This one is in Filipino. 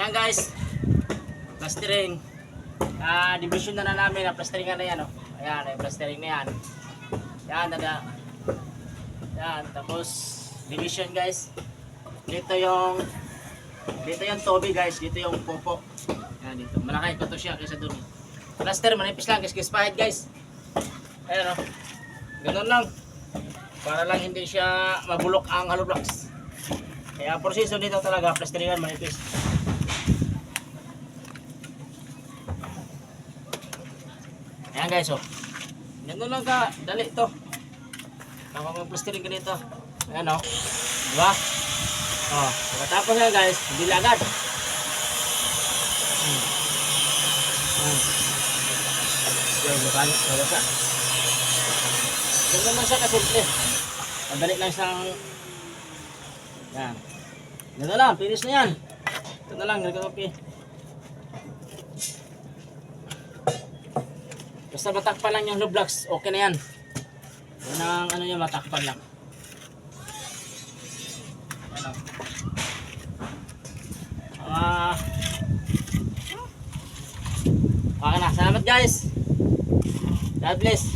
Ayan guys, plastering. Division na namin ang plasteringan na yan. Oh. Ayan, yung plastering na yan. Yan, yan, tapos division guys. Dito yung toby guys, dito yung popo. Yan dito. Malaki ko to siya kaysa doon. Plaster manipis lang guys, pahit guys. Ayan oh. Ganun lang. Para lang hindi siya mabulok ang hollow blocks. Kaya proseso dito talaga plasteringan manipis. Ayan guys oh. Ganun lang ka, dali to. Tapos mag-plastering ka dito. Ayan oh. Diba? Oh, pagkatapos yan guys, hindi agad. Yung mukanya, nabasa. Ganun naman siya kasimple. Madali lang siyang yan. Ganun lang, finish na yan. Ito na lang, nagkakapi. Basta matakpan lang yung hollow blocks, okay na yan. Yan ang ano niya, matakpan lang. Ano. Okay na, salamat guys. God bless.